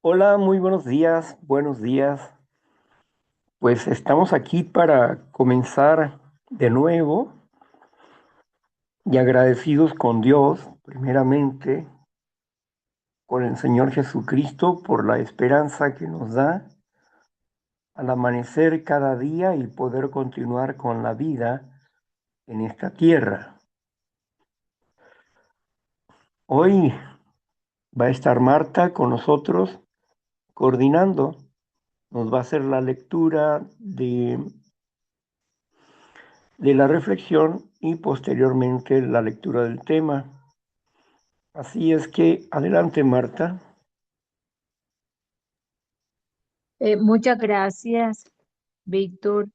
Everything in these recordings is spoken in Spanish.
Hola, muy buenos días, buenos días. Pues estamos aquí para comenzar de nuevo y agradecidos con Dios, primeramente, con el Señor Jesucristo por la esperanza que nos da al amanecer cada día y poder continuar con la vida en esta tierra. Hoy va a estar Marta con nosotros coordinando. Nos va a hacer la lectura de la reflexión y posteriormente la lectura del tema. Así es que adelante, Marta. Muchas gracias, Víctor.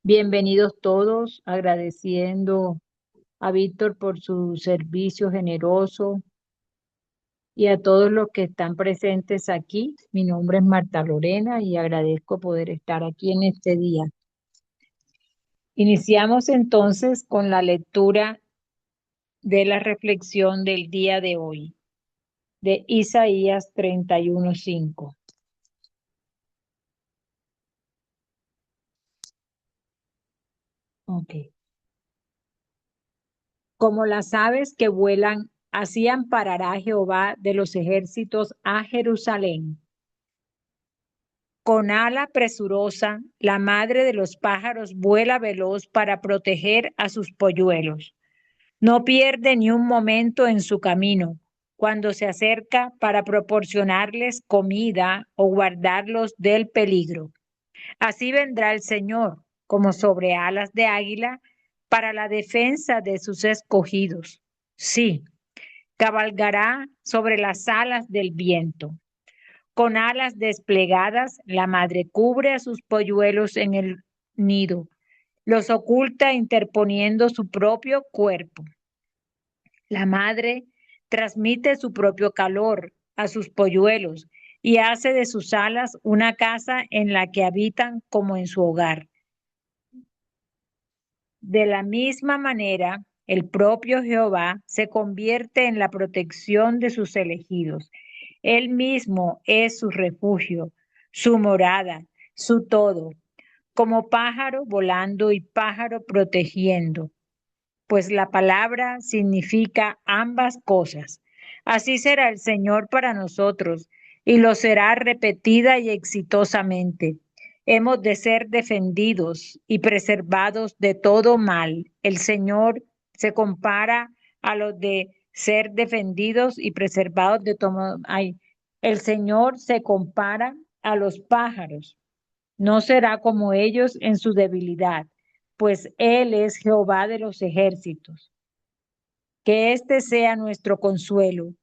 Bienvenidos todos, agradeciendo a Víctor por su servicio generoso y a todos los que están presentes aquí. Mi nombre es Marta Lorena y agradezco poder estar aquí en este día. Iniciamos entonces con la lectura de la reflexión del día de hoy, de Isaías 31:5. Ok. Como las aves que vuelan, así amparará Jehová de los ejércitos a Jerusalén. Con ala presurosa, la madre de los pájaros vuela veloz para proteger a sus polluelos. No pierde ni un momento en su camino cuando se acerca para proporcionarles comida o guardarlos del peligro. Así vendrá el Señor como sobre alas de águila para la defensa de sus escogidos. Sí, cabalgará sobre las alas del viento. Con alas desplegadas, la madre cubre a sus polluelos en el nido, los oculta interponiendo su propio cuerpo. La madre transmite su propio calor a sus polluelos y hace de sus alas una casa en la que habitan como en su hogar. De la misma manera, el propio Jehová se convierte en la protección de sus elegidos. Él mismo es su refugio, su morada, su todo, como pájaro volando y pájaro protegiendo, pues la palabra significa ambas cosas. Así será el Señor para nosotros y lo será repetida y exitosamente. Hemos de ser defendidos y preservados de todo mal. El Señor se compara a los de ser defendidos y preservados de todo mal. El Señor se compara a los pájaros. No será como ellos en su debilidad, pues Él es Jehová de los ejércitos. Que este sea nuestro consuelo,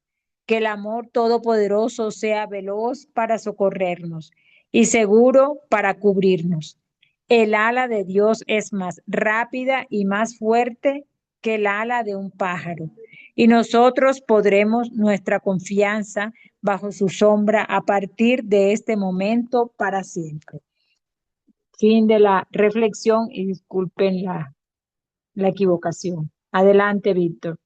que el amor todopoderoso sea veloz para socorrernos y seguro para cubrirnos. El ala de Dios es más rápida y más fuerte que el ala de un pájaro, y nosotros podremos nuestra confianza bajo su sombra a partir de este momento para siempre. Fin de la reflexión y disculpen la equivocación. Adelante, Víctor.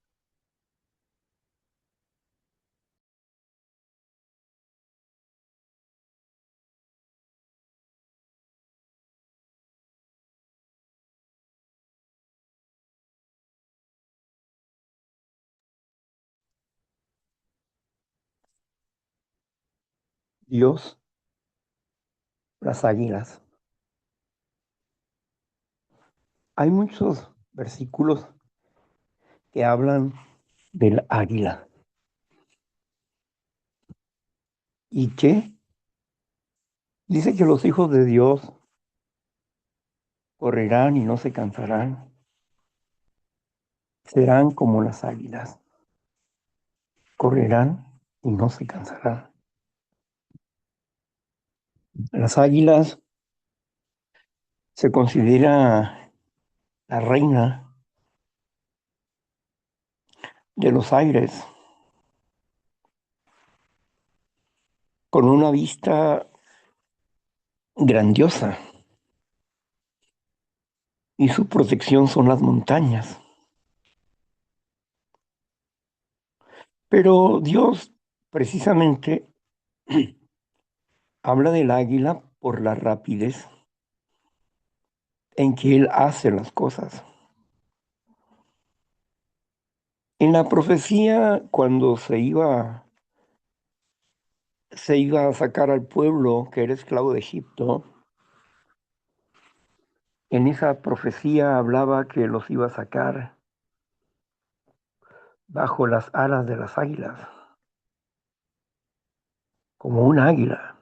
Dios, las águilas. Hay muchos versículos que hablan del águila y que dice que los hijos de Dios correrán y no se cansarán, serán como las águilas, correrán y no se cansarán. Las águilas se considera la reina de los aires, con una vista grandiosa y su protección son las montañas. Pero Dios precisamente Habla del águila por la rapidez en que él hace las cosas. En la profecía, cuando se iba a sacar al pueblo que era esclavo de Egipto, en esa profecía hablaba que los iba a sacar bajo las alas de las águilas, como un águila,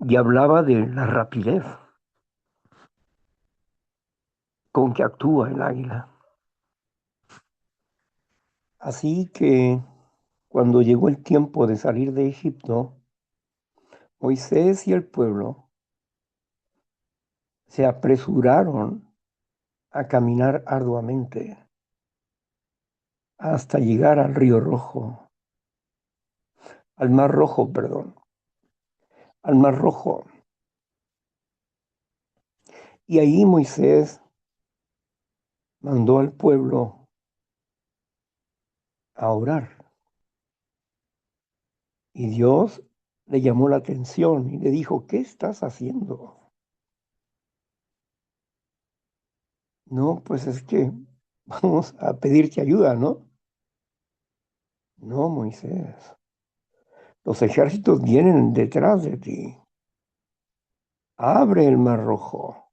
y hablaba de la rapidez con que actúa el águila. Así que cuando llegó el tiempo de salir de Egipto, Moisés y el pueblo se apresuraron a caminar arduamente hasta llegar al río Rojo, al Mar Rojo, perdón, al Mar Rojo. Y ahí Moisés mandó al pueblo a orar. Y Dios le llamó la atención y le dijo, ¿qué estás haciendo? No, pues es que vamos a pedirte ayuda, ¿no? No, Moisés, los ejércitos vienen detrás de ti. Abre el Mar Rojo,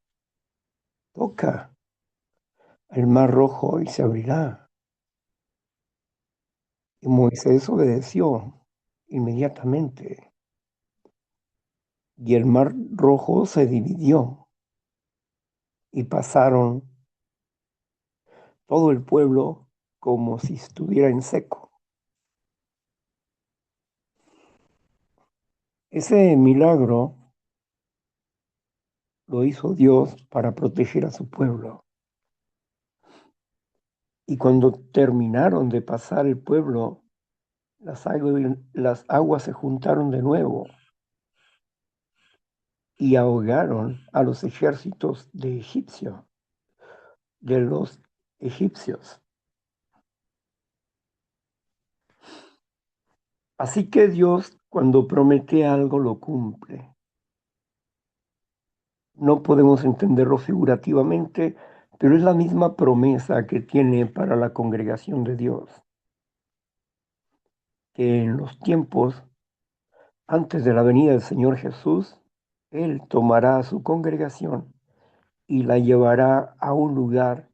toca el Mar Rojo y se abrirá. Y Moisés obedeció inmediatamente. Y el Mar Rojo se dividió y pasaron todo el pueblo como si estuviera en seco. Ese milagro lo hizo Dios para proteger a su pueblo. Y cuando terminaron de pasar el pueblo, las aguas se juntaron de nuevo y ahogaron a los ejércitos de los egipcios. Así que Dios, cuando promete algo, lo cumple. No podemos entenderlo figurativamente, pero es la misma promesa que tiene para la congregación de Dios, que en los tiempos antes de la venida del Señor Jesús, Él tomará a su congregación y la llevará a un lugar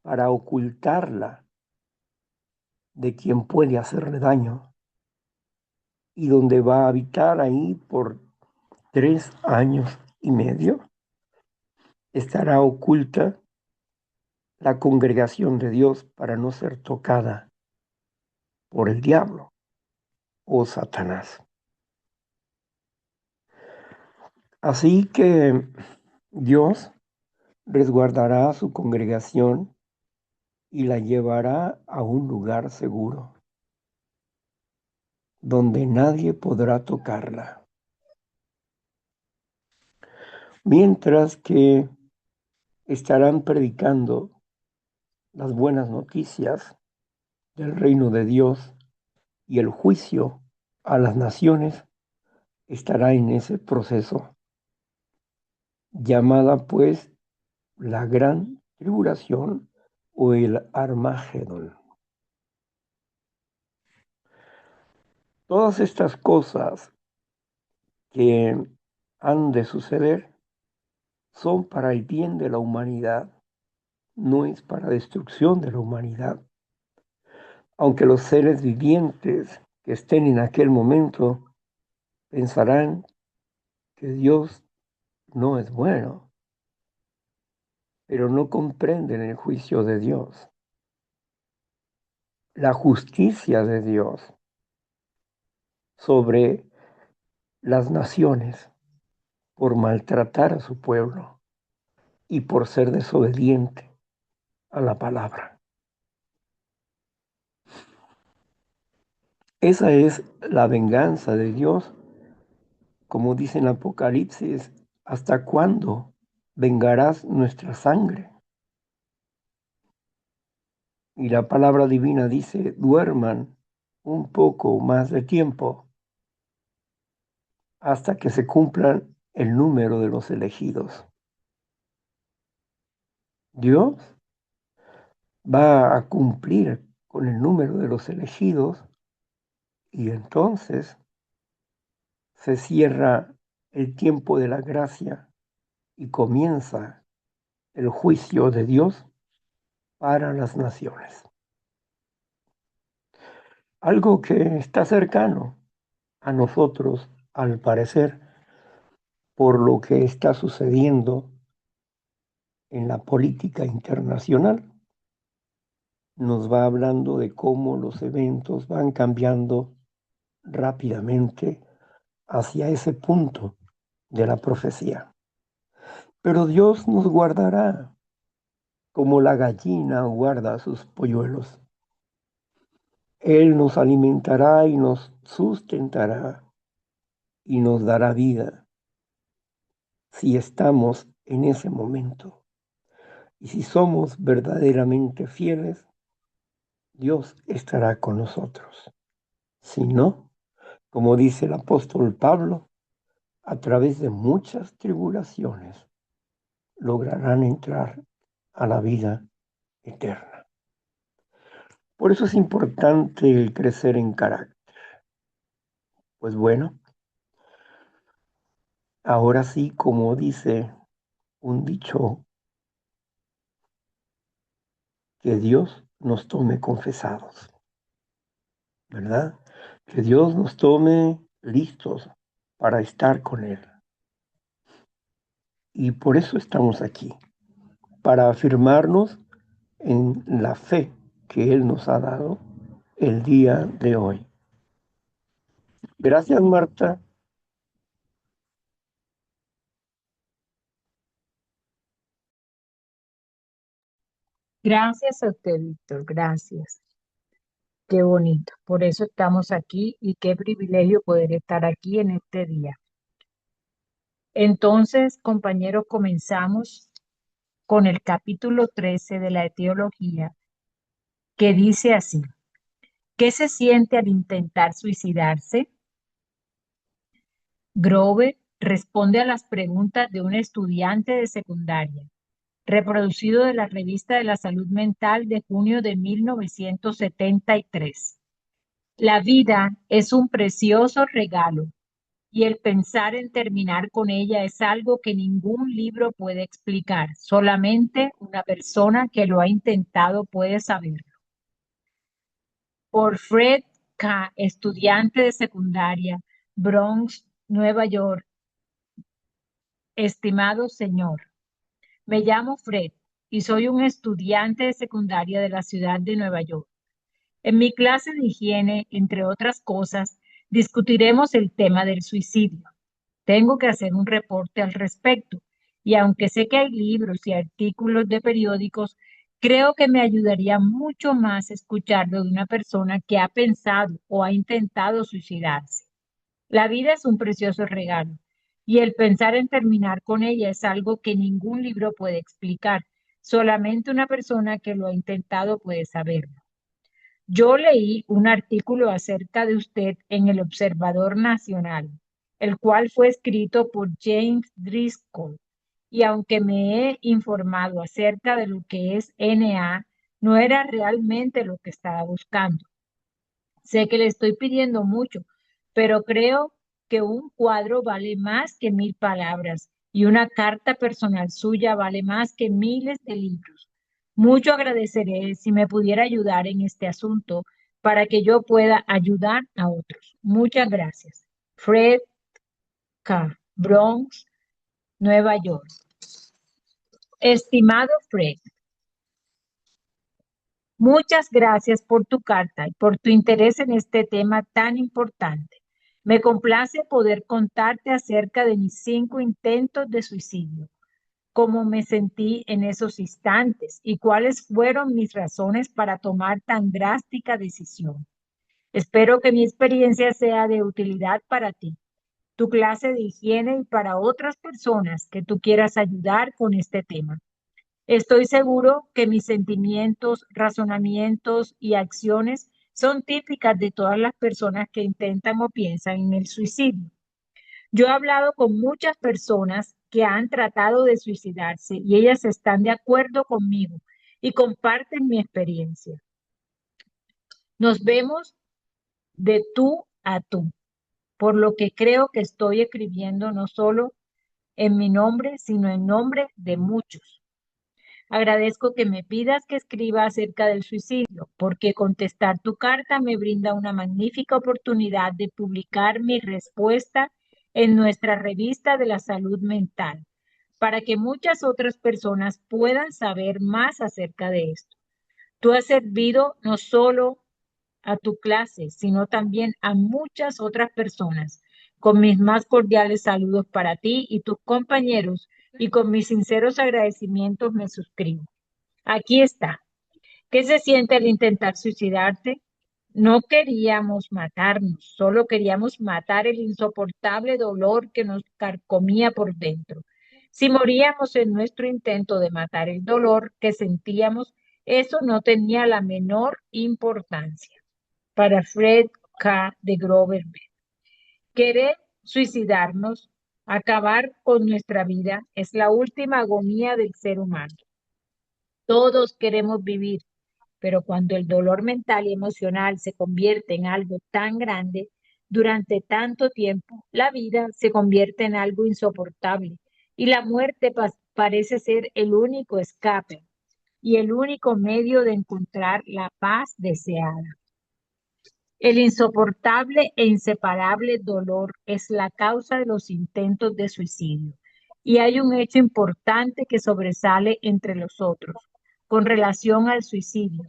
para ocultarla de quien puede hacerle daño, y donde va a habitar ahí por 3 años y medio, estará oculta la congregación de Dios para no ser tocada por el diablo o Satanás. Así que Dios resguardará a su congregación y la llevará a un lugar seguro, donde nadie podrá tocarla. Mientras que estarán predicando las buenas noticias del reino de Dios, y el juicio a las naciones estará en ese proceso, llamada pues la gran tribulación o el Armagedón. Todas estas cosas que han de suceder son para el bien de la humanidad, no es para destrucción de la humanidad. Aunque los seres vivientes que estén en aquel momento pensarán que Dios no es bueno, pero no comprenden el juicio de Dios, la justicia de Dios sobre las naciones por maltratar a su pueblo y por ser desobediente a la palabra. Esa es la venganza de Dios, como dice en Apocalipsis, ¿hasta cuándo vengarás nuestra sangre? Y la palabra divina dice, duerman un poco más de tiempo, hasta que se cumplan el número de los elegidos. Dios va a cumplir con el número de los elegidos y entonces se cierra el tiempo de la gracia y comienza el juicio de Dios para las naciones. Algo que está cercano a nosotros, al parecer, por lo que está sucediendo en la política internacional. Nos va hablando de cómo los eventos van cambiando rápidamente hacia ese punto de la profecía. Pero Dios nos guardará como la gallina guarda a sus polluelos. Él nos alimentará y nos sustentará y nos dará vida si estamos en ese momento. Y si somos verdaderamente fieles, Dios estará con nosotros. Si no, como dice el apóstol Pablo, a través de muchas tribulaciones lograrán entrar a la vida eterna. Por eso es importante el crecer en carácter. Pues bueno, ahora sí, como dice un dicho, que Dios nos tome confesados, ¿verdad? Que Dios nos tome listos para estar con Él. Y por eso estamos aquí, para afirmarnos en la fe que Él nos ha dado el día de hoy. Gracias, Marta. Gracias a usted, Víctor, gracias. Qué bonito. Por eso estamos aquí y qué privilegio poder estar aquí en este día. Entonces, compañeros, comenzamos con el capítulo 13 de la etiología, que dice así: ¿qué se siente al intentar suicidarse? Grove responde a las preguntas de un estudiante de secundaria, reproducido de la Revista de la Salud Mental de junio de 1973. La vida es un precioso regalo y el pensar en terminar con ella es algo que ningún libro puede explicar. Solamente una persona que lo ha intentado puede saberlo. Por Fred K., estudiante de secundaria, Bronx, Nueva York. Estimado señor, me llamo Fred y soy un estudiante de secundaria de la ciudad de Nueva York. En mi clase de higiene, entre otras cosas, discutiremos el tema del suicidio. Tengo que hacer un reporte al respecto y aunque sé que hay libros y artículos de periódicos, creo que me ayudaría mucho más escucharlo de una persona que ha pensado o ha intentado suicidarse. La vida es un precioso regalo y el pensar en terminar con ella es algo que ningún libro puede explicar. Solamente una persona que lo ha intentado puede saberlo. Yo leí un artículo acerca de usted en el Observador Nacional, el cual fue escrito por James Driscoll, y aunque me he informado acerca de lo que es NA, no era realmente lo que estaba buscando. Sé que le estoy pidiendo mucho, pero creo que un cuadro vale más que 1000 palabras y una carta personal suya vale más que miles de libros. Mucho agradeceré si me pudiera ayudar en este asunto para que yo pueda ayudar a otros. Muchas gracias. Fred K., Bronx, Nueva York. Estimado Fred, muchas gracias por tu carta y por tu interés en este tema tan importante. Me complace poder contarte acerca de mis 5 intentos de suicidio, cómo me sentí en esos instantes y cuáles fueron mis razones para tomar tan drástica decisión. Espero que mi experiencia sea de utilidad para ti, tu clase de higiene y para otras personas que tú quieras ayudar con este tema. Estoy seguro que mis sentimientos, razonamientos y acciones son típicas de todas las personas que intentan o piensan en el suicidio. Yo he hablado con muchas personas que han tratado de suicidarse y ellas están de acuerdo conmigo y comparten mi experiencia. Nos vemos de tú a tú, por lo que creo que estoy escribiendo no solo en mi nombre, sino en nombre de muchos. Agradezco que me pidas que escriba acerca del suicidio, porque contestar tu carta me brinda una magnífica oportunidad de publicar mi respuesta en nuestra revista de la salud mental, para que muchas otras personas puedan saber más acerca de esto. Tú has servido no solo a tu clase, sino también a muchas otras personas. Con mis más cordiales saludos para ti y tus compañeros y con mis sinceros agradecimientos me suscribo. Aquí está. ¿Qué se siente al intentar suicidarte? No queríamos matarnos, solo queríamos matar el insoportable dolor que nos carcomía por dentro. Si moríamos en nuestro intento de matar el dolor que sentíamos, eso no tenía la menor importancia. Para Fred K. de Grover B. Querer suicidarnos, acabar con nuestra vida, es la última agonía del ser humano. Todos queremos vivir, pero cuando el dolor mental y emocional se convierte en algo tan grande, durante tanto tiempo, la vida se convierte en algo insoportable y la muerte parece ser el único escape y el único medio de encontrar la paz deseada. El insoportable e inseparable dolor es la causa de los intentos de suicidio. Y hay un hecho importante que sobresale entre los otros con relación al suicidio.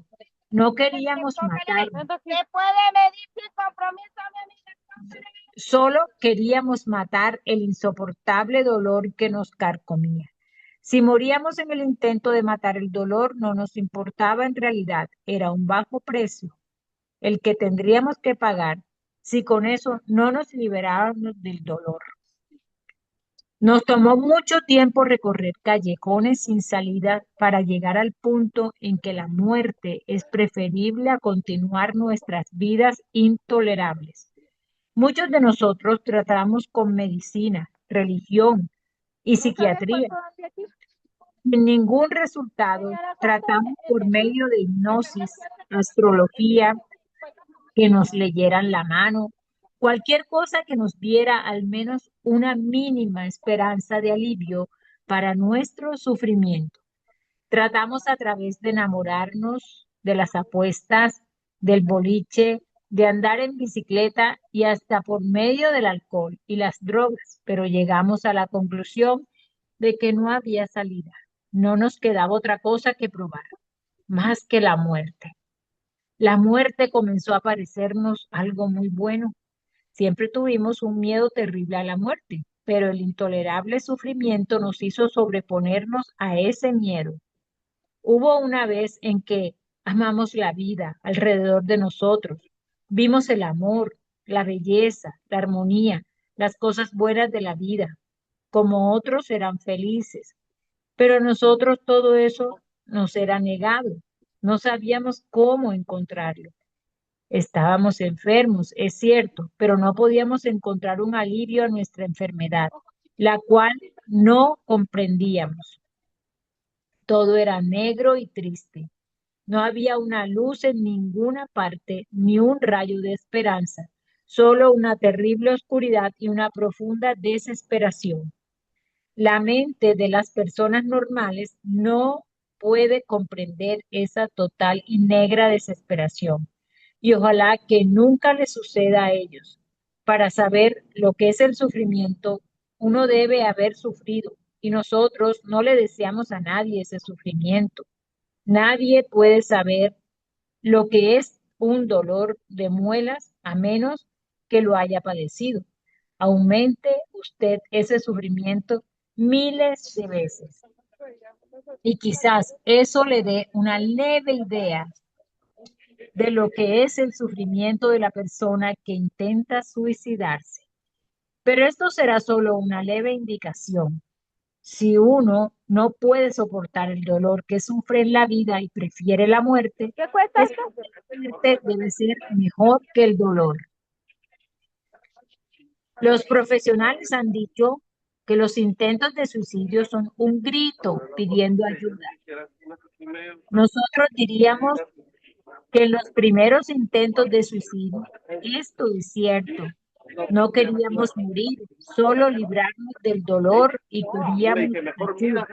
No queríamos matarnos, ¿Se puede medir sin compromiso, mi amiga? solo queríamos matar el insoportable dolor que nos carcomía. Si moríamos en el intento de matar el dolor, no nos importaba en realidad, era un bajo precio el que tendríamos que pagar si con eso no nos liberábamos del dolor. Nos tomó mucho tiempo recorrer callejones sin salida para llegar al punto en que la muerte es preferible a continuar nuestras vidas intolerables. Muchos de nosotros tratamos con medicina, religión y psiquiatría. Sin ningún resultado, tratamos por medio de hipnosis, astrología, que nos leyeran la mano, cualquier cosa que nos diera al menos una mínima esperanza de alivio para nuestro sufrimiento. Tratamos a través de enamorarnos de las apuestas, del boliche, de andar en bicicleta y hasta por medio del alcohol y las drogas, pero llegamos a la conclusión de que no había salida. No nos quedaba otra cosa que probar, más que la muerte. La muerte comenzó a parecernos algo muy bueno. Siempre tuvimos un miedo terrible a la muerte, pero el intolerable sufrimiento nos hizo sobreponernos a ese miedo. Hubo una vez en que amamos la vida alrededor de nosotros, vimos el amor, la belleza, la armonía, las cosas buenas de la vida, como otros eran felices, pero a nosotros todo eso nos era negado. No sabíamos cómo encontrarlo. Estábamos enfermos, es cierto, pero no podíamos encontrar un alivio a nuestra enfermedad, la cual no comprendíamos. Todo era negro y triste. No había una luz en ninguna parte, ni un rayo de esperanza, solo una terrible oscuridad y una profunda desesperación. La mente de las personas normales no puede comprender esa total y negra desesperación. Y ojalá que nunca les suceda a ellos. Para saber lo que es el sufrimiento, uno debe haber sufrido y nosotros no le deseamos a nadie ese sufrimiento. Nadie puede saber lo que es un dolor de muelas a menos que lo haya padecido. Aumente usted ese sufrimiento miles de veces y quizás eso le dé una leve idea de lo que es el sufrimiento de la persona que intenta suicidarse. Pero esto será solo una leve indicación. Si uno no puede soportar el dolor que sufre en la vida y prefiere la muerte, ¿Qué cuesta es esto? porque la muerte debe ser mejor que el dolor. Los profesionales han dicho que los intentos de suicidio son un grito pidiendo ayuda. Nosotros diríamos que en los primeros intentos de suicidio, esto es cierto, no queríamos morir, solo librarnos del dolor y queríamos ayuda.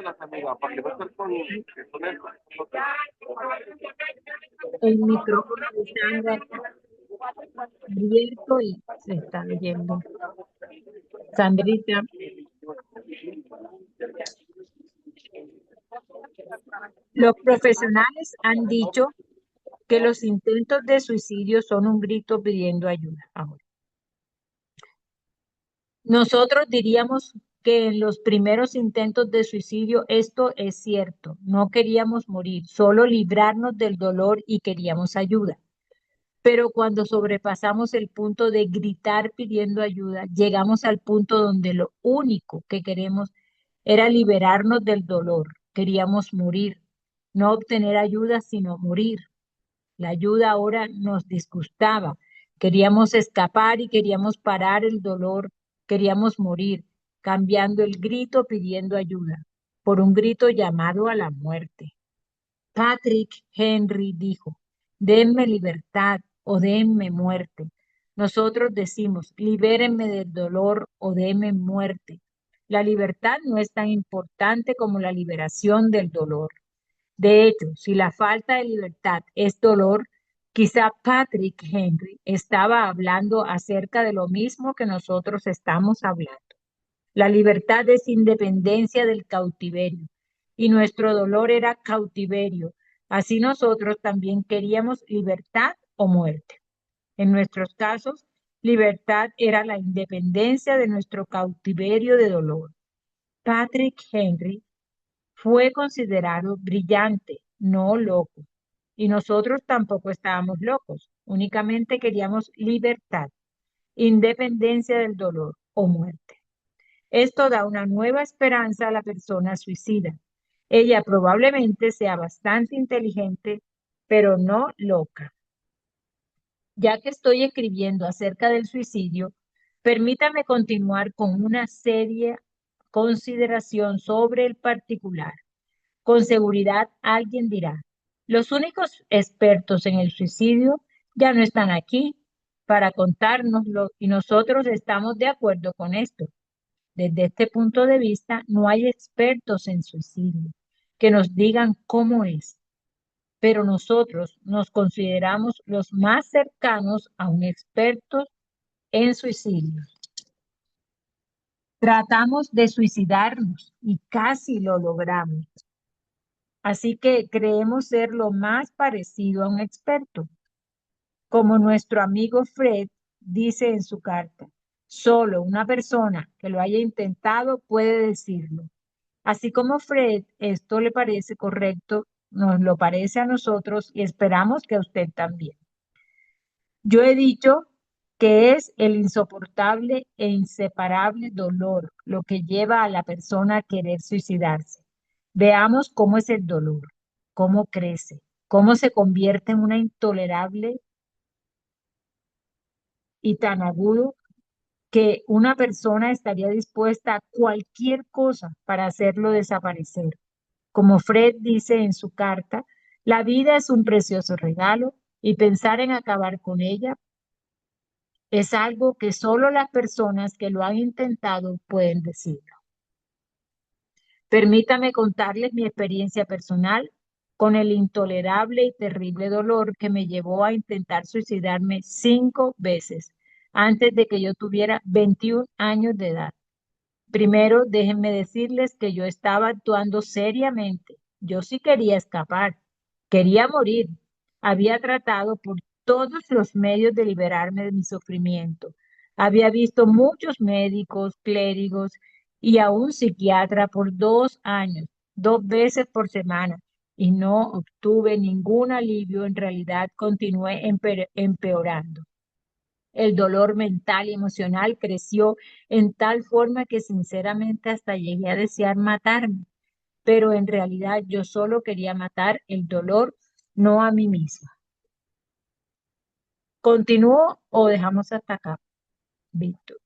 El micrófono de Sandra está abierto y se está oyendo. Sandrita, los profesionales han dicho que los intentos de suicidio son un grito pidiendo ayuda. Ahora, nosotros diríamos que en los primeros intentos de suicidio esto es cierto, no queríamos morir, solo librarnos del dolor y queríamos ayuda. Pero cuando sobrepasamos el punto de gritar pidiendo ayuda, llegamos al punto donde lo único que queremos era liberarnos del dolor. Queríamos morir, no obtener ayuda, sino morir. La ayuda ahora nos disgustaba. Queríamos escapar y queríamos parar el dolor. Queríamos morir, cambiando el grito pidiendo ayuda por un grito llamado a la muerte. Patrick Henry dijo, denme libertad o denme muerte. Nosotros decimos, libérenme del dolor o denme muerte. La libertad no es tan importante como la liberación del dolor. De hecho, si la falta de libertad es dolor, quizá Patrick Henry estaba hablando acerca de lo mismo que nosotros estamos hablando. La libertad es independencia del cautiverio y nuestro dolor era cautiverio. Así nosotros también queríamos libertad o muerte. En nuestros casos, libertad era la independencia de nuestro cautiverio de dolor. Patrick Henry fue considerado brillante, no loco. Y nosotros tampoco estábamos locos, únicamente queríamos libertad, independencia del dolor o muerte. Esto da una nueva esperanza a la persona suicida. Ella probablemente sea bastante inteligente, pero no loca. Ya que estoy escribiendo acerca del suicidio, permítame continuar con una seria consideración sobre el particular. Con seguridad alguien dirá, los únicos expertos en el suicidio ya no están aquí para contárnoslo y nosotros estamos de acuerdo con esto. Desde este punto de vista, no hay expertos en suicidio que nos digan cómo es, pero nosotros nos consideramos los más cercanos a un experto en suicidio. Tratamos de suicidarnos y casi lo logramos. Así que creemos ser lo más parecido a un experto. Como nuestro amigo Fred dice en su carta, solo una persona que lo haya intentado puede decirlo. Así como Fred, esto le parece correcto, nos lo parece a nosotros y esperamos que a usted también. Yo he dicho que es el insoportable e inseparable dolor lo que lleva a la persona a querer suicidarse. Veamos cómo es el dolor, cómo crece, cómo se convierte en una intolerable y tan agudo que una persona estaría dispuesta a cualquier cosa para hacerlo desaparecer. Como Fred dice en su carta, la vida es un precioso regalo y pensar en acabar con ella es algo que solo las personas que lo han intentado pueden decirlo. Permítame contarles mi experiencia personal con el intolerable y terrible dolor que me llevó a intentar suicidarme 5 veces antes de que yo tuviera 21 años de edad. Primero, déjenme decirles que yo estaba actuando seriamente. Yo sí quería escapar, quería morir. Había tratado por todos los medios de liberarme de mi sufrimiento. Había visto muchos médicos, clérigos y a un psiquiatra por 2 años, 2 veces por semana, y no obtuve ningún alivio. En realidad, continué empeorando. El dolor mental y emocional creció en tal forma que sinceramente hasta llegué a desear matarme, pero en realidad yo solo quería matar el dolor, no a mí misma. ¿Continúo o dejamos hasta acá, Víctor?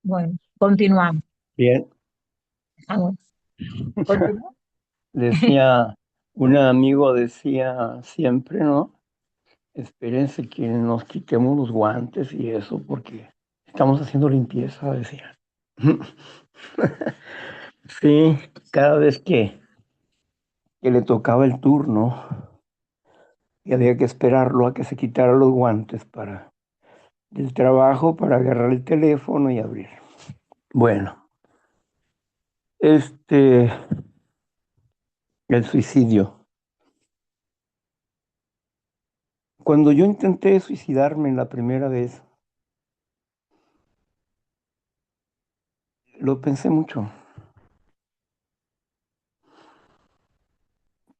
Bueno, continuamos. Bien, Vamos, continúa. decía, un amigo decía siempre, ¿no? Espérense que nos quitemos los guantes y eso, porque estamos haciendo limpieza, decía. Sí, cada vez que le tocaba el turno y había que esperarlo a que se quitara los guantes del trabajo para agarrar el teléfono y abrir. Bueno, este, el suicidio. Cuando yo intenté suicidarme la primera vez, lo pensé mucho,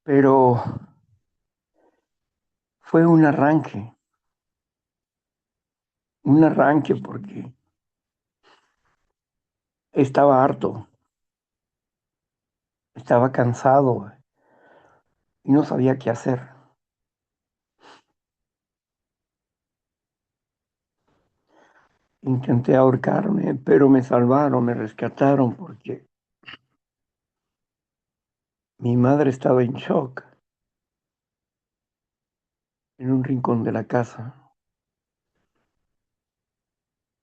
pero fue un arranque porque estaba harto, estaba cansado y no sabía qué hacer. Intenté ahorcarme, pero me salvaron, me rescataron porque mi madre estaba en shock en un rincón de la casa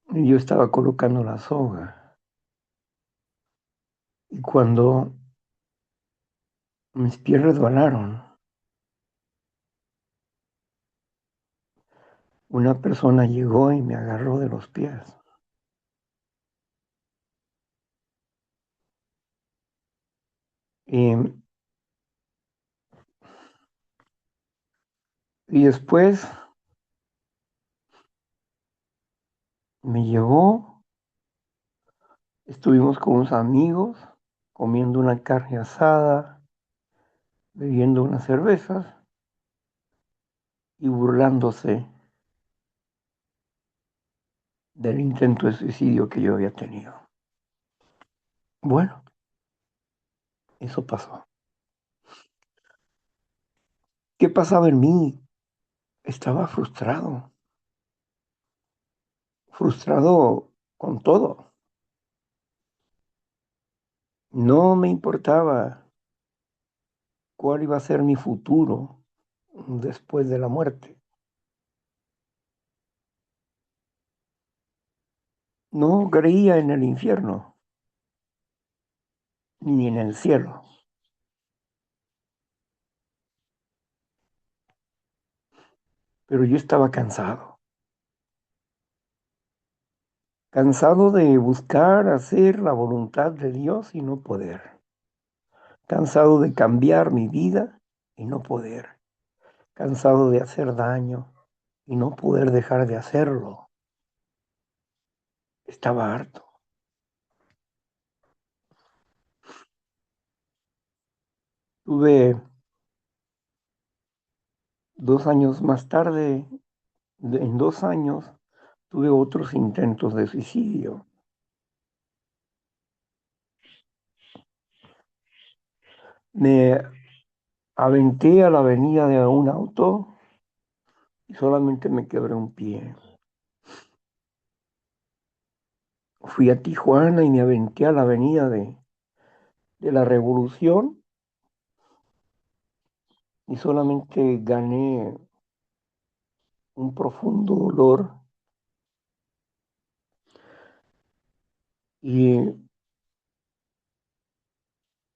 y yo estaba colocando la soga. Y cuando mis pies resbalaron, una persona llegó y me agarró de los pies. Y, y después me llevó, estuvimos con unos amigos comiendo una carne asada, bebiendo unas cervezas y burlándose del intento de suicidio que yo había tenido. Bueno, eso pasó. ¿Qué pasaba en mí? Estaba frustrado con todo. No me importaba cuál iba a ser mi futuro después de la muerte. No creía en el infierno ni en el cielo, pero yo estaba cansado de buscar hacer la voluntad de Dios y no poder, cansado de cambiar mi vida y no poder, cansado de hacer daño y no poder dejar de hacerlo. Estaba harto. Tuve 2 años más tarde, en 2 años, tuve otros intentos de suicidio. Me aventé a la avenida de un auto y solamente me quebré un pie. Fui a Tijuana y me aventé a la avenida de la Revolución y solamente gané un profundo dolor y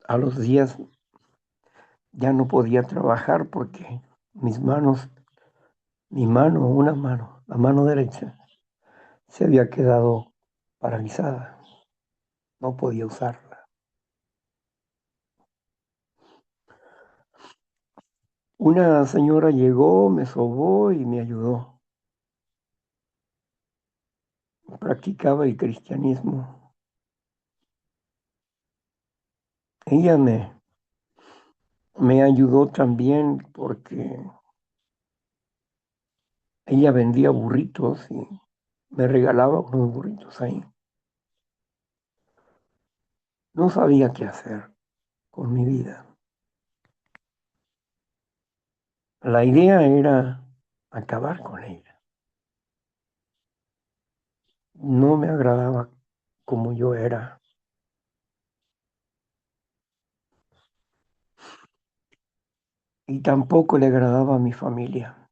a los días ya no podía trabajar porque mis manos, la mano derecha, se había quedado paralizada, no podía usarla. Una señora llegó, me sobó y me ayudó. Practicaba el cristianismo. Ella me ayudó también porque ella vendía burritos y me regalaba unos burritos ahí. No sabía qué hacer con mi vida. La idea era acabar con ella. No me agradaba como yo era. Y tampoco le agradaba a mi familia.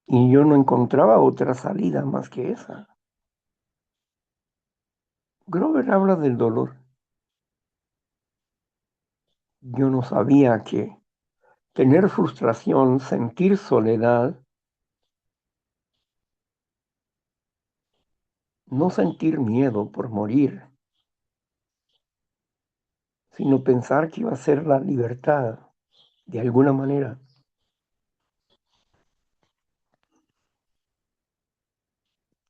Y yo no encontraba otra salida más que esa. Grover habla del dolor. Yo no sabía que tener frustración, sentir soledad, no sentir miedo por morir, sino pensar que iba a ser la libertad de alguna manera,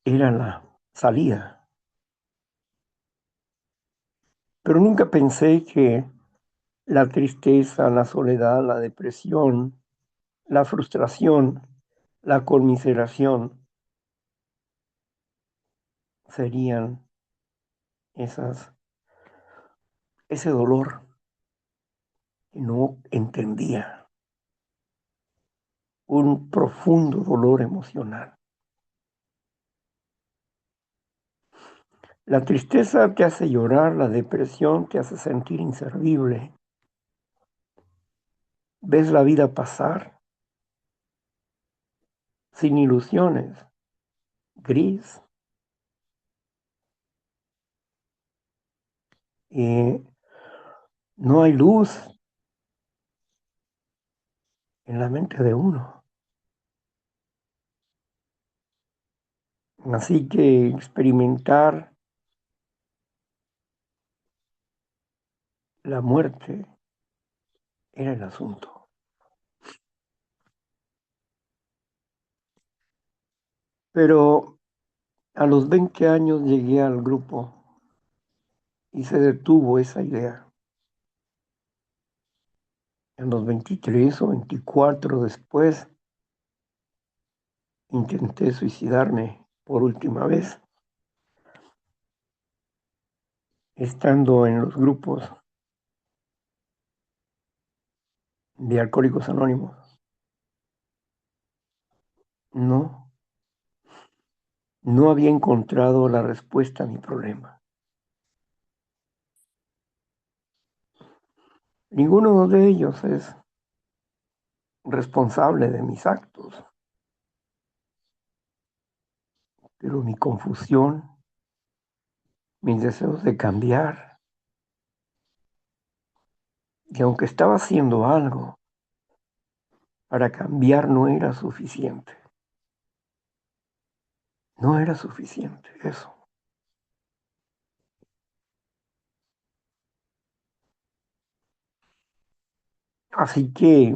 era la salida. Pero nunca pensé que la tristeza, la soledad, la depresión, la frustración, la conmiseración serían ese dolor que no entendía, un profundo dolor emocional. La tristeza te hace llorar, la depresión te hace sentir inservible. Ves la vida pasar sin ilusiones, gris. No hay luz en la mente de uno. Así que experimentar la muerte era el asunto. Pero a los 20 años llegué al grupo y se detuvo esa idea. En los 23 o 24 después intenté suicidarme por última vez, estando en los grupos de Alcohólicos Anónimos. No, no había encontrado la respuesta a mi problema. Ninguno de ellos es responsable de mis actos, pero mi confusión, mis deseos de cambiar, y aunque estaba haciendo algo para cambiar, no era suficiente. No era suficiente eso. Así que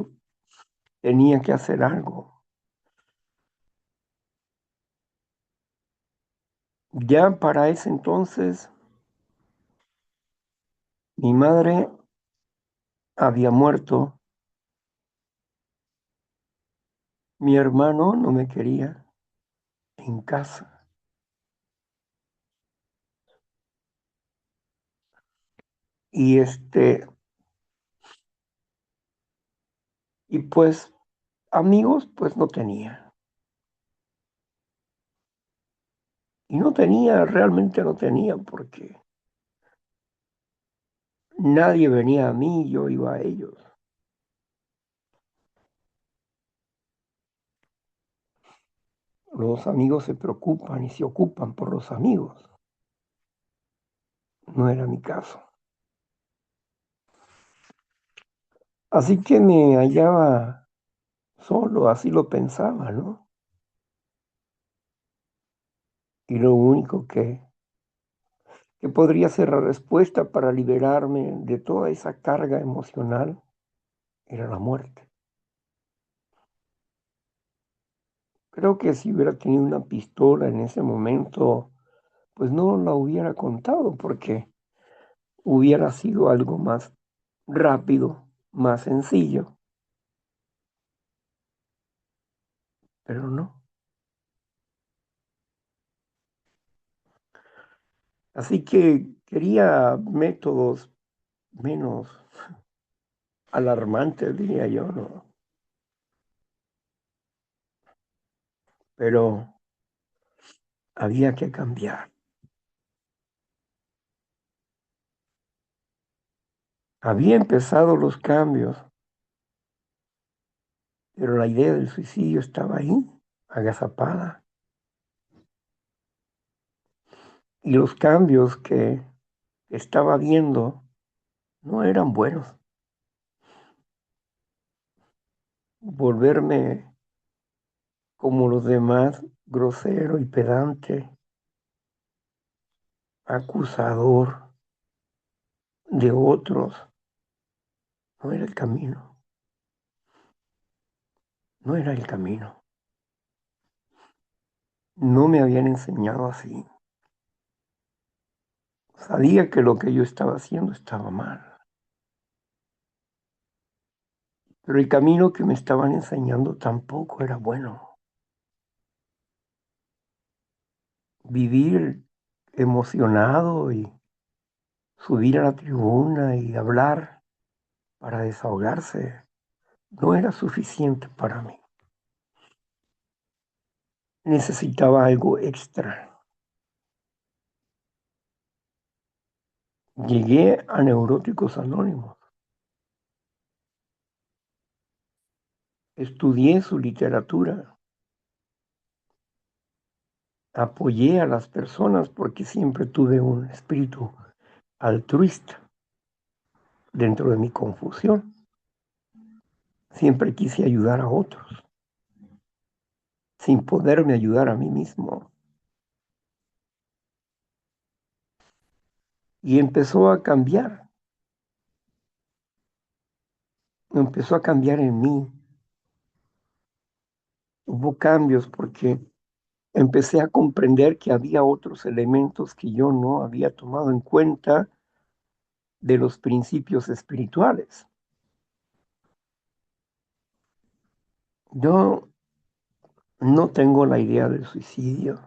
tenía que hacer algo. Ya para ese entonces, mi madre había muerto, mi hermano no me quería en casa. Y y pues amigos, pues no tenía. Y no tenía, realmente no tenía, porque nadie venía a mí, yo iba a ellos. Los amigos se preocupan y se ocupan por los amigos. No era mi caso. Así que me hallaba solo, así lo pensaba, ¿no? Y lo único que podría ser la respuesta para liberarme de toda esa carga emocional era la muerte. Creo que si hubiera tenido una pistola en ese momento, pues no la hubiera contado porque hubiera sido algo más rápido, más sencillo, pero no. Así que quería métodos menos alarmantes, diría yo, ¿no? Pero había que cambiar. Había empezado los cambios, pero la idea del suicidio estaba ahí, agazapada. Y los cambios que estaba viendo no eran buenos. Volverme como los demás, grosero y pedante, acusador de otros, no era el camino. No era el camino. No me habían enseñado así. Sabía que lo que yo estaba haciendo estaba mal, pero el camino que me estaban enseñando tampoco era bueno. Vivir emocionado y subir a la tribuna y hablar para desahogarse no era suficiente para mí. Necesitaba algo extra. Llegué a Neuróticos Anónimos. Estudié su literatura. Apoyé a las personas porque siempre tuve un espíritu altruista dentro de mi confusión. Siempre quise ayudar a otros, sin poderme ayudar a mí mismo. Y empezó a cambiar en mí. Hubo cambios porque empecé a comprender que había otros elementos que yo no había tomado en cuenta de los principios espirituales. Yo no tengo la idea del suicidio,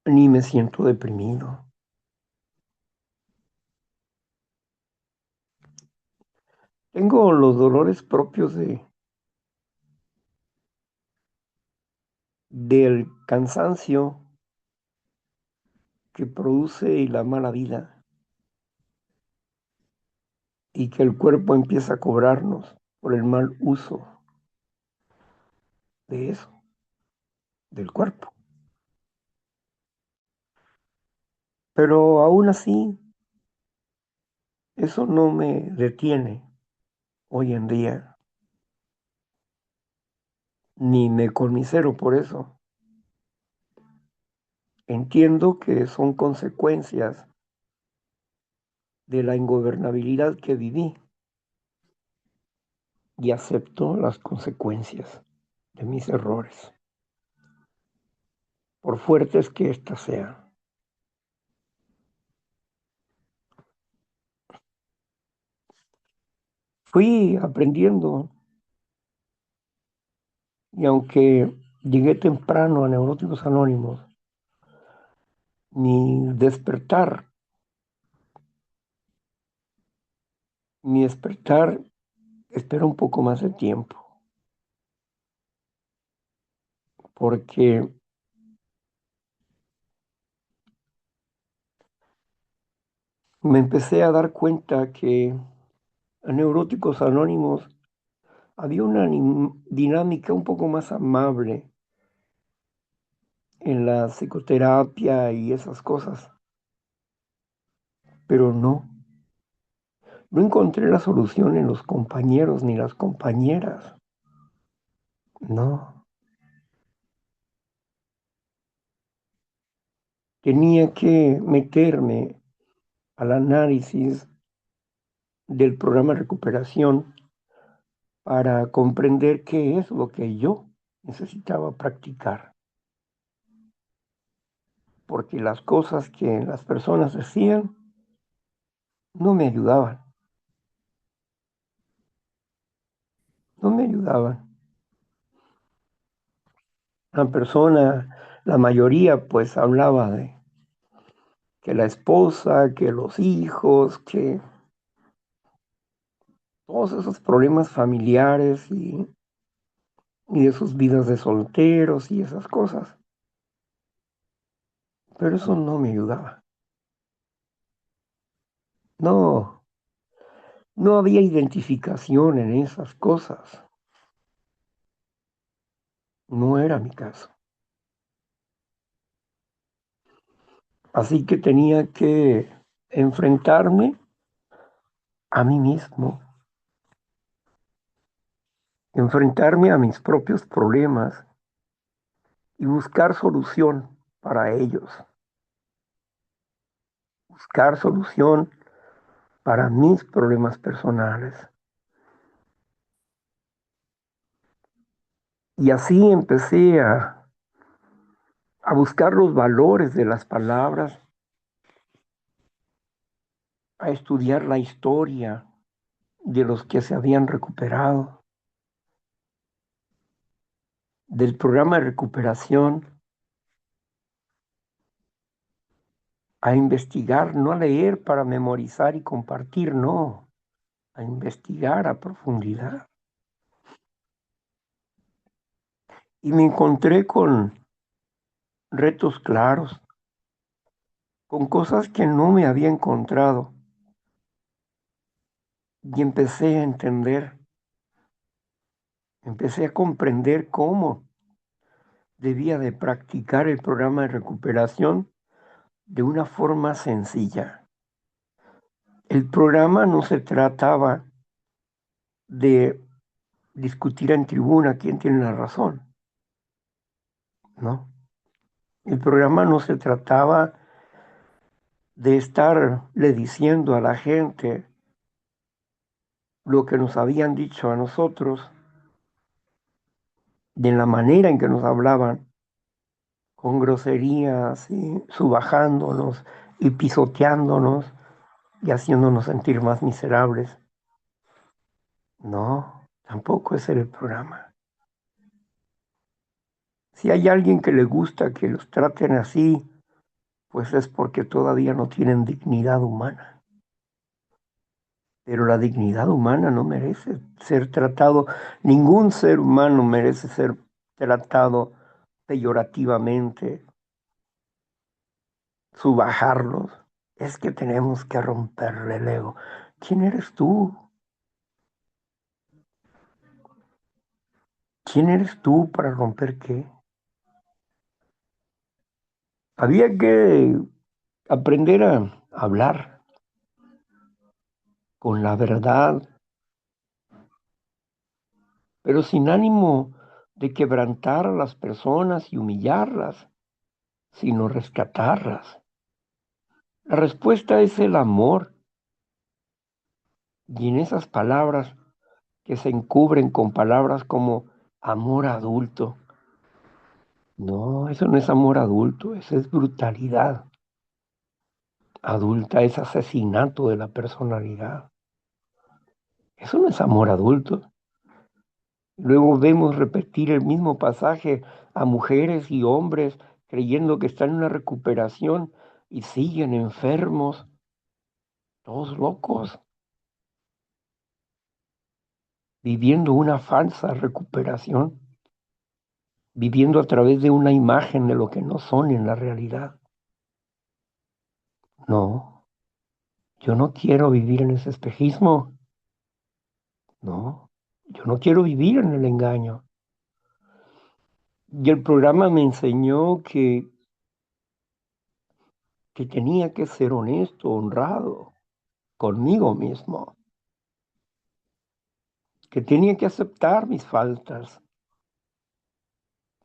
ni me siento deprimido. Tengo los dolores propios del cansancio que produce la mala vida y que el cuerpo empieza a cobrarnos por el mal uso de eso, del cuerpo. Pero aún así, eso no me detiene hoy en día, ni me conmisero por eso. Entiendo que son consecuencias de la ingobernabilidad que viví y acepto las consecuencias de mis errores, por fuertes que éstas sean. Fui aprendiendo y aunque llegué temprano a Neuróticos Anónimos, mi despertar, mi despertar espera un poco más de tiempo, porque me empecé a dar cuenta que en Neuróticos Anónimos había una dinámica un poco más amable en la psicoterapia y esas cosas, pero no encontré la solución en los compañeros ni las compañeras, no. Tenía que meterme al análisis del programa de recuperación para comprender qué es lo que yo necesitaba practicar, porque las cosas que las personas decían no me ayudaban, no me ayudaban. La persona, la mayoría, pues hablaba de que la esposa, que los hijos, que todos esos problemas familiares y y de sus vidas de solteros y esas cosas. Pero eso no me ayudaba. No, no había identificación en esas cosas. No era mi caso. Así que tenía que enfrentarme a mí mismo, enfrentarme a mis propios problemas y buscar solución para ellos, buscar solución para mis problemas personales. Y así empecé a buscar los valores de las palabras, a estudiar la historia de los que se habían recuperado, del programa de recuperación, a investigar, no a leer para memorizar y compartir, no, a investigar a profundidad. Y me encontré con retos claros, con cosas que no me había encontrado. Y empecé a entender, empecé a comprender cómo debía de practicar el programa de recuperación de una forma sencilla. El programa no se trataba de discutir en tribuna quién tiene la razón, ¿no? El programa no se trataba de estarle diciendo a la gente lo que nos habían dicho a nosotros, de la manera en que nos hablaban, con groserías y subajándonos y pisoteándonos y haciéndonos sentir más miserables. No, tampoco ese era el programa. Si hay alguien que le gusta que los traten así, pues es porque todavía no tienen dignidad humana. Pero la dignidad humana no merece ser tratado, ningún ser humano merece ser tratado peyorativamente, subajarlos. Es que tenemos que romperle el ego. ¿Quién eres tú? ¿Quién eres tú para romper qué? Había que aprender a hablar con la verdad, pero sin ánimo de quebrantar a las personas y humillarlas, sino rescatarlas. La respuesta es el amor, y en esas palabras que se encubren con palabras como amor adulto. No, eso no es amor adulto, eso es brutalidad adulta, es asesinato de la personalidad. Eso no es amor adulto. Luego vemos repetir el mismo pasaje a mujeres y hombres creyendo que están en una recuperación y siguen enfermos, todos locos, viviendo una falsa recuperación, viviendo a través de una imagen de lo que no son en la realidad. No, yo no quiero vivir en ese espejismo. No, yo no quiero vivir en el engaño. Y el programa me enseñó que tenía que ser honesto, honrado conmigo mismo, que tenía que aceptar mis faltas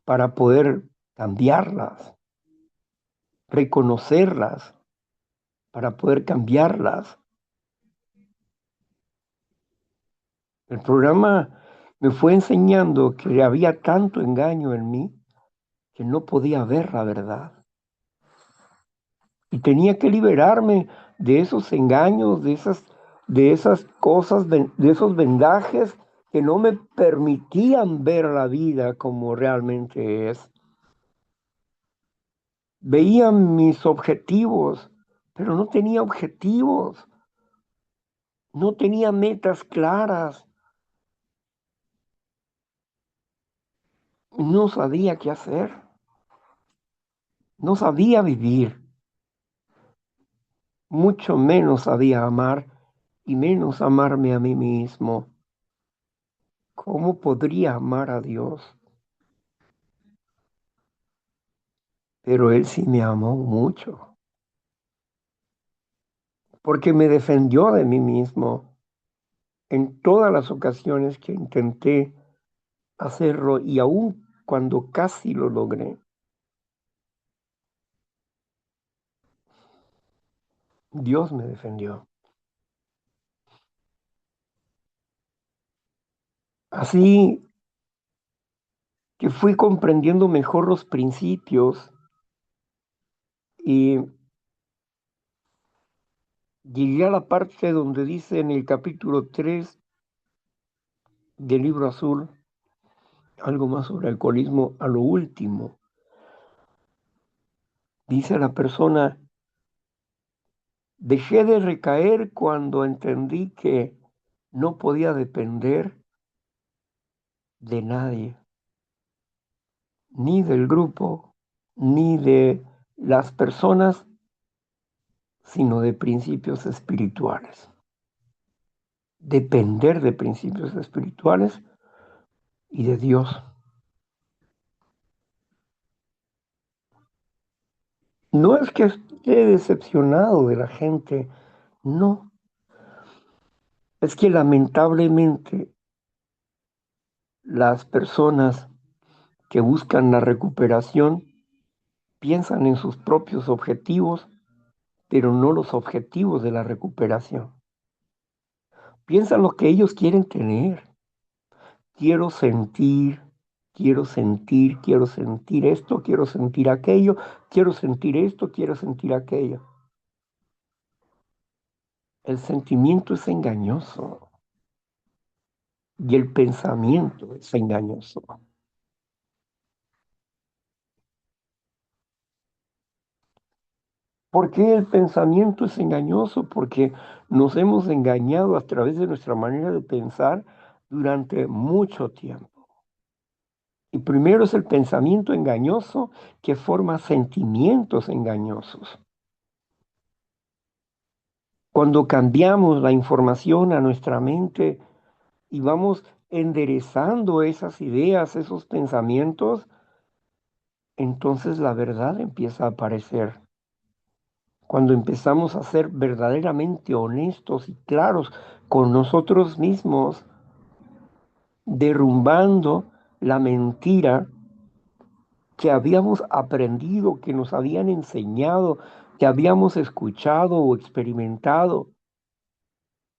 para poder cambiarlas, reconocerlas, para poder cambiarlas. El programa me fue enseñando que había tanto engaño en mí que no podía ver la verdad. Y tenía que liberarme de esos engaños, de esas cosas, de esos vendajes que no me permitían ver la vida como realmente es. Veía mis objetivos, pero no tenía objetivos, no tenía metas claras. No sabía qué hacer, no sabía vivir, mucho menos sabía amar y menos amarme a mí mismo. ¿Cómo podría amar a Dios? Pero Él sí me amó mucho, porque me defendió de mí mismo en todas las ocasiones que intenté hacerlo y aun cuando casi lo logré. Dios me defendió. Así que fui comprendiendo mejor los principios y llegué a la parte donde dice en el capítulo 3 del libro azul, algo más sobre alcoholismo, a lo último. Dice la persona, dejé de recaer cuando entendí que no podía depender de nadie, ni del grupo, ni de las personas, sino de principios espirituales. Depender de principios espirituales y de Dios. No es que esté decepcionado de la gente, no. Es que lamentablemente las personas que buscan la recuperación piensan en sus propios objetivos, pero no los objetivos de la recuperación. Piensan lo que ellos quieren tener. Quiero sentir, quiero sentir, quiero sentir esto, quiero sentir aquello, quiero sentir esto, quiero sentir aquello. El sentimiento es engañoso y el pensamiento es engañoso. ¿Por qué el pensamiento es engañoso? Porque nos hemos engañado a través de nuestra manera de pensar durante mucho tiempo. Y primero es el pensamiento engañoso que forma sentimientos engañosos. Cuando cambiamos la información a nuestra mente y vamos enderezando esas ideas, esos pensamientos, entonces la verdad empieza a aparecer. Cuando empezamos a ser verdaderamente honestos y claros con nosotros mismos, derrumbando la mentira que habíamos aprendido, que nos habían enseñado, que habíamos escuchado o experimentado.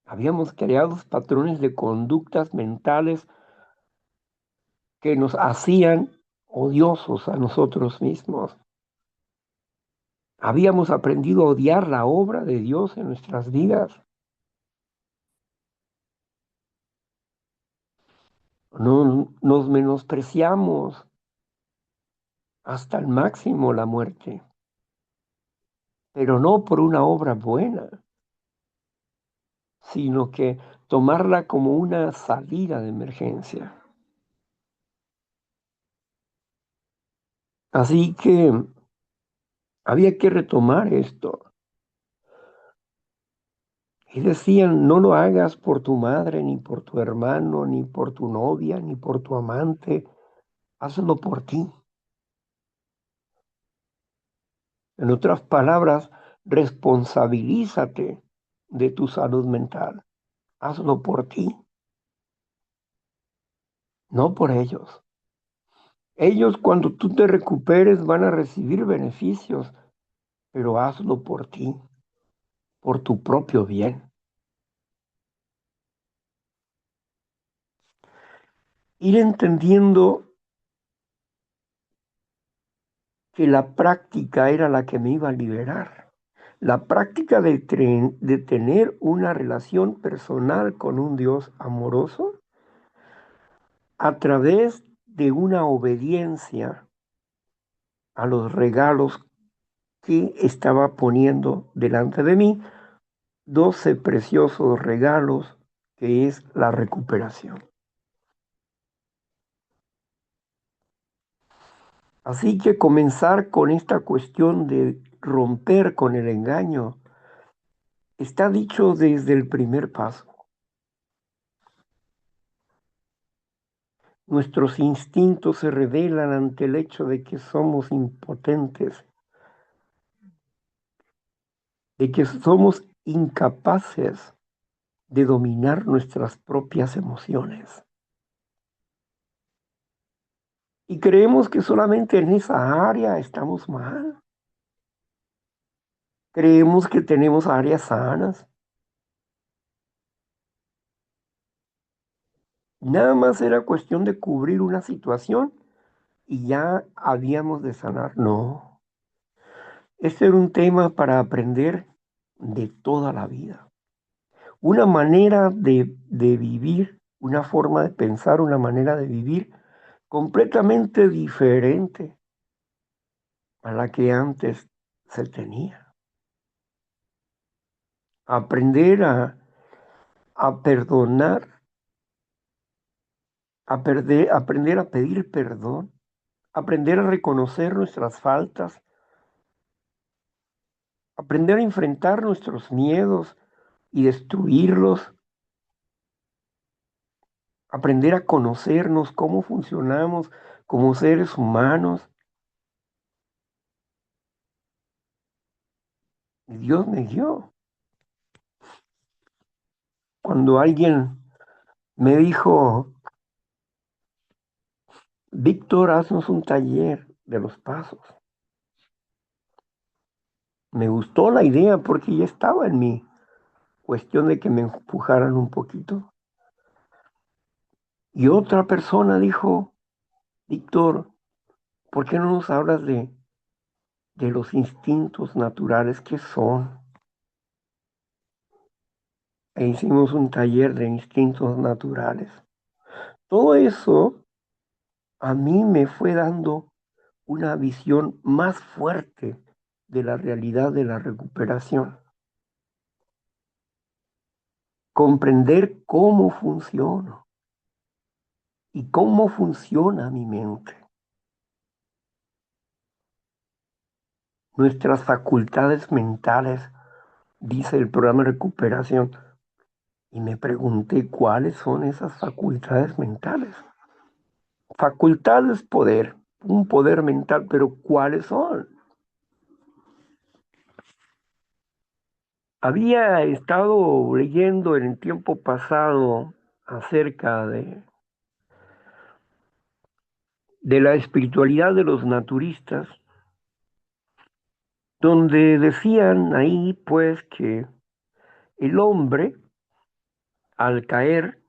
Habíamos creado patrones de conductas mentales que nos hacían odiosos a nosotros mismos. Habíamos aprendido a odiar la obra de Dios en nuestras vidas. No, nos menospreciamos hasta el máximo la muerte, pero no por una obra buena, sino que tomarla como una salida de emergencia. Así que había que retomar esto. Y decían, no lo hagas por tu madre, ni por tu hermano, ni por tu novia, ni por tu amante, hazlo por ti. En otras palabras, responsabilízate de tu salud mental. Hazlo por ti, no por ellos. Ellos cuando tú te recuperes van a recibir beneficios, pero hazlo por ti, por tu propio bien. Ir entendiendo que la práctica era la que me iba a liberar. La práctica de tener una relación personal con un Dios amoroso a través de una obediencia a los regalos que estaba poniendo delante de mí, 12 preciosos regalos que es la recuperación. Así que comenzar con esta cuestión de romper con el engaño está dicho desde el primer paso. Nuestros instintos se revelan ante el hecho de que somos impotentes, de que somos incapaces de dominar nuestras propias emociones. Y creemos que solamente en esa área estamos mal. Creemos que tenemos áreas sanas. Nada más era cuestión de cubrir una situación y ya habíamos de sanar. No, este era un tema para aprender de toda la vida. Una manera de vivir, una forma de pensar, una manera de vivir completamente diferente a la que antes se tenía. Aprender a perdonar, aprender a pedir perdón, aprender a reconocer nuestras faltas, aprender a enfrentar nuestros miedos y destruirlos, aprender a conocernos, cómo funcionamos como seres humanos. Y Dios me dio. Cuando alguien me dijo, Víctor, haznos un taller de los pasos. Me gustó la idea porque ya estaba en mí. Cuestión de que me empujaran un poquito. Y otra persona dijo, Víctor, ¿por qué no nos hablas de los instintos naturales que son? E hicimos un taller de instintos naturales. Todo eso a mí me fue dando una visión más fuerte de la realidad de la recuperación. Comprender cómo funciono y cómo funciona mi mente. Nuestras facultades mentales, dice el programa de recuperación, y me pregunté cuáles son esas facultades mentales. Facultades, poder, un poder mental, pero ¿cuáles son? Había estado leyendo en el tiempo pasado acerca de la espiritualidad de los naturistas, donde decían ahí pues que el hombre, al caer,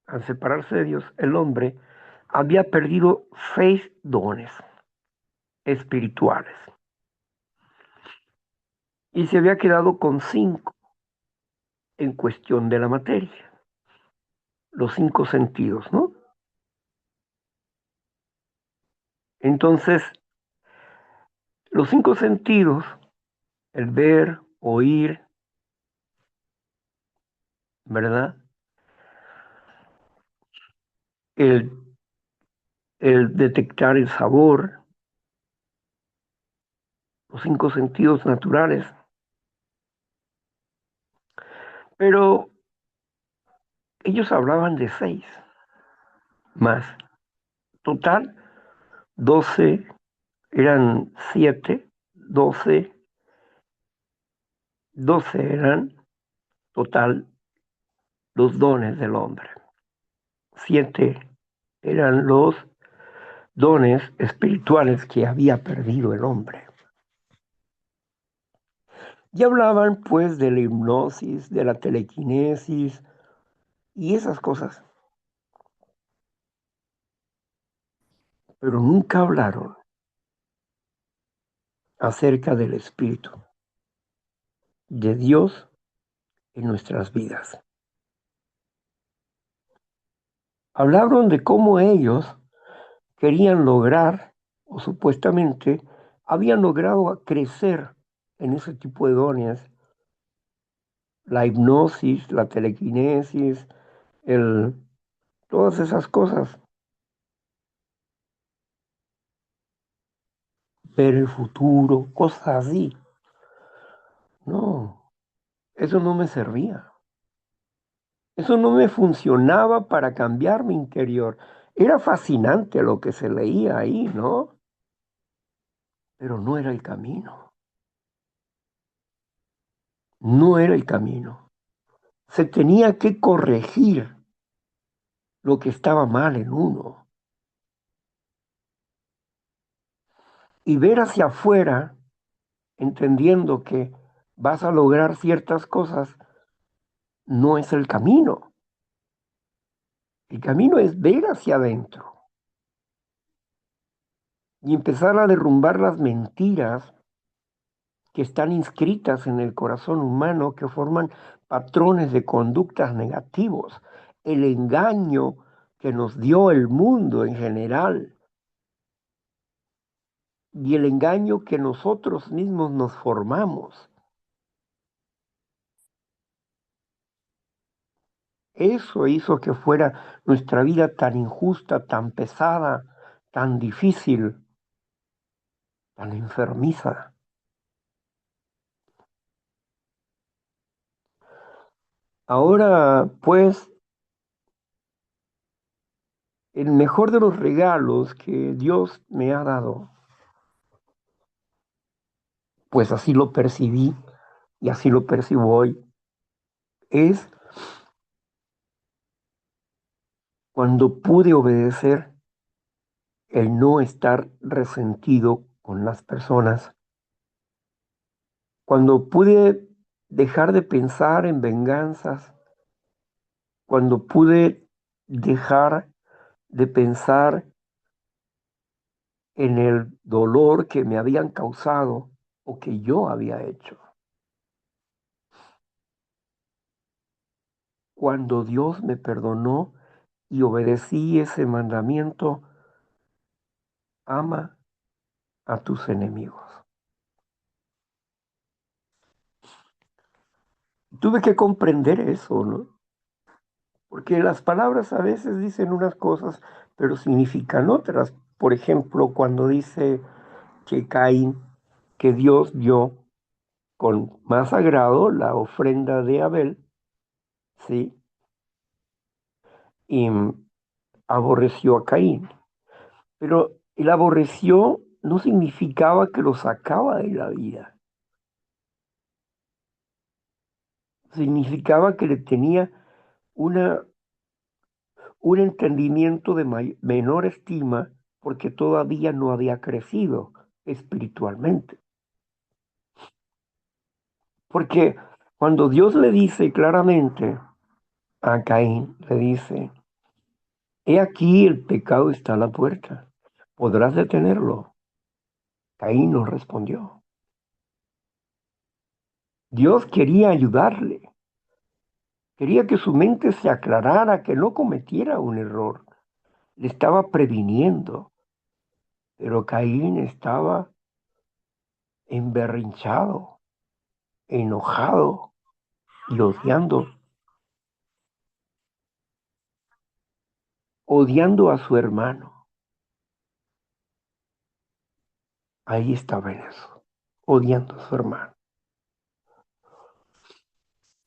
al separarse de Dios, el hombre había perdido 6 dones espirituales y se había quedado con 5 en cuestión de la materia, los 5 sentidos, ¿no? Entonces, los 5 sentidos, el ver, oír, ¿verdad? El, el detectar el sabor, los 5 sentidos naturales. Pero ellos hablaban de 6 más. Total, 12, eran 7, 12, 12 eran total los dones del hombre. 7 eran los dones espirituales que había perdido el hombre. Y hablaban pues de la hipnosis, de la telequinesis y esas cosas. Pero nunca hablaron acerca del Espíritu de Dios en nuestras vidas. Hablaron de cómo ellos querían lograr, o supuestamente habían logrado crecer en ese tipo de dones, la hipnosis, la telequinesis, todas esas cosas. ver el futuro, cosas así. No, eso no me servía. Eso no me funcionaba para cambiar mi interior. Era fascinante lo que se leía ahí, ¿no? Pero no era el camino. No era el camino. Se tenía que corregir lo que estaba mal en uno y ver hacia afuera, entendiendo que vas a lograr ciertas cosas, no es el camino. El camino es ver hacia adentro y empezar a derrumbar las mentiras que están inscritas en el corazón humano, que forman patrones de conductas negativos, el engaño que nos dio el mundo en general y el engaño que nosotros mismos nos formamos. Eso hizo que fuera nuestra vida tan injusta, tan pesada, tan difícil, tan enfermiza. Ahora, pues, el mejor de los regalos que Dios me ha dado, pues así lo percibí y así lo percibo hoy, es cuando pude obedecer el no estar resentido con las personas, cuando pude dejar de pensar en venganzas, cuando pude dejar de pensar en el dolor que me habían causado o que yo había hecho. Cuando Dios me perdonó y obedecí ese mandamiento, ama a tus enemigos. Tuve que comprender eso, ¿no? Porque las palabras a veces dicen unas cosas, pero significan otras. Por ejemplo, cuando dice que Caín, que Dios dio con más agrado la ofrenda de Abel, ¿sí? Y aborreció a Caín. Pero el aborreció no significaba que lo sacaba de la vida. Significaba que le tenía una, un entendimiento de menor estima porque todavía no había crecido espiritualmente. Porque cuando Dios le dice claramente a Caín, le dice, he aquí el pecado está a la puerta, ¿podrás detenerlo? Caín no respondió. Dios quería ayudarle, quería que su mente se aclarara, que no cometiera un error. Le estaba previniendo, pero Caín estaba emberrinchado, enojado y odiando a su hermano. Ahí estaba en eso, odiando a su hermano.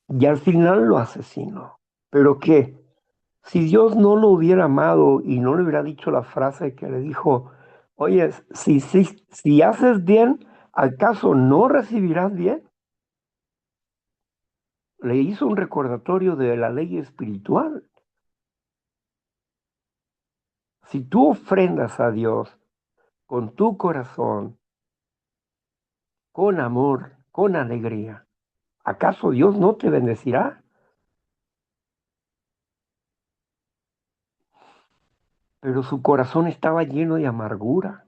Y al final lo asesinó. ¿Pero qué? Si Dios no lo hubiera amado y no le hubiera dicho la frase que le dijo, oye, si haces bien, ¿acaso no recibirás bien? Le hizo un recordatorio de la ley espiritual. Si tú ofrendas a Dios con tu corazón, con amor, con alegría, ¿acaso Dios no te bendecirá? Pero su corazón estaba lleno de amargura,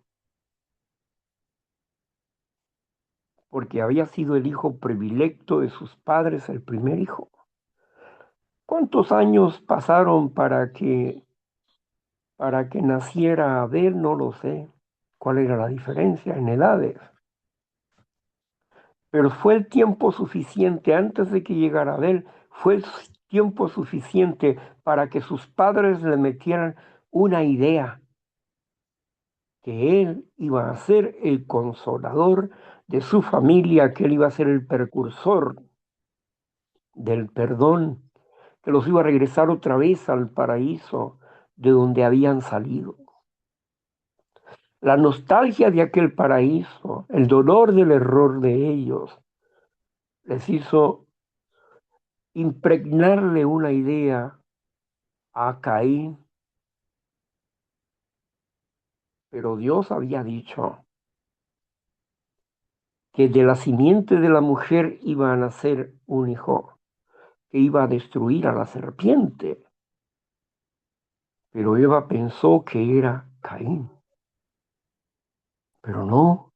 porque había sido el hijo predilecto de sus padres, el primer hijo. ¿Cuántos años pasaron para que naciera Abel? No lo sé. ¿Cuál era la diferencia en edades? Pero fue el tiempo suficiente antes de que llegara Abel, fue el tiempo suficiente para que sus padres le metieran una idea que él iba a ser el consolador de su familia, que él iba a ser el precursor del perdón, que los iba a regresar otra vez al paraíso de donde habían salido. La nostalgia de aquel paraíso, el dolor del error de ellos, les hizo impregnarle una idea a Caín, pero Dios había dicho que de la simiente de la mujer iba a nacer un hijo que iba a destruir a la serpiente. Pero Eva pensó que era Caín, pero no.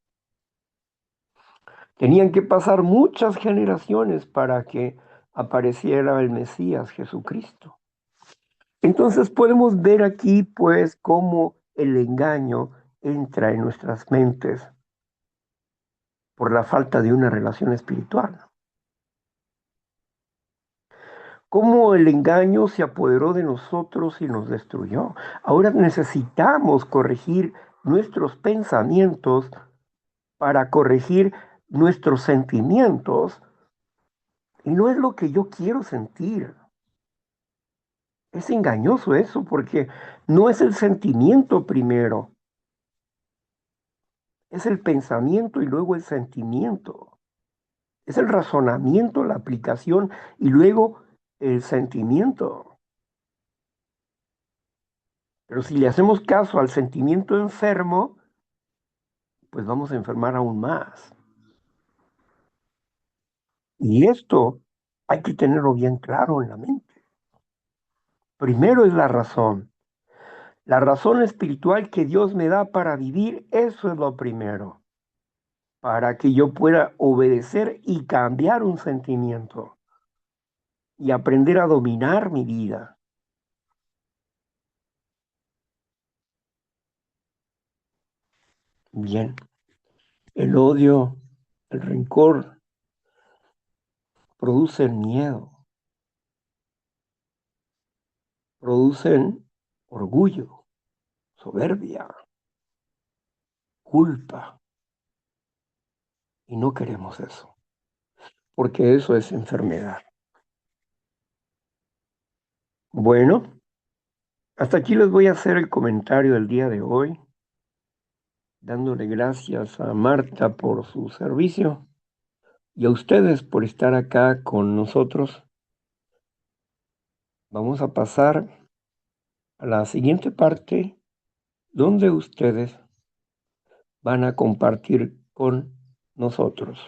Tenían que pasar muchas generaciones para que apareciera el Mesías Jesucristo. Entonces podemos ver aquí pues cómo el engaño entra en nuestras mentes por la falta de una relación espiritual. Cómo el engaño se apoderó de nosotros y nos destruyó. Ahora necesitamos corregir nuestros pensamientos para corregir nuestros sentimientos. Y no es lo que yo quiero sentir. Es engañoso eso porque no es el sentimiento primero, es el pensamiento y luego el sentimiento. Es el razonamiento, la aplicación y luego el sentimiento. Pero si le hacemos caso al sentimiento enfermo, pues vamos a enfermar aún más. Y esto hay que tenerlo bien claro en la mente. Primero es la razón espiritual que Dios me da para vivir, eso es lo primero, para que yo pueda obedecer y cambiar un sentimiento y aprender a dominar mi vida. Bien, el odio, el rencor producen miedo, producen orgullo, soberbia, culpa, y no queremos eso, porque eso es enfermedad. Bueno, hasta aquí les voy a hacer el comentario del día de hoy, dándole gracias a Marta por su servicio y a ustedes por estar acá con nosotros. Vamos a pasar a la siguiente parte donde ustedes van a compartir con nosotros.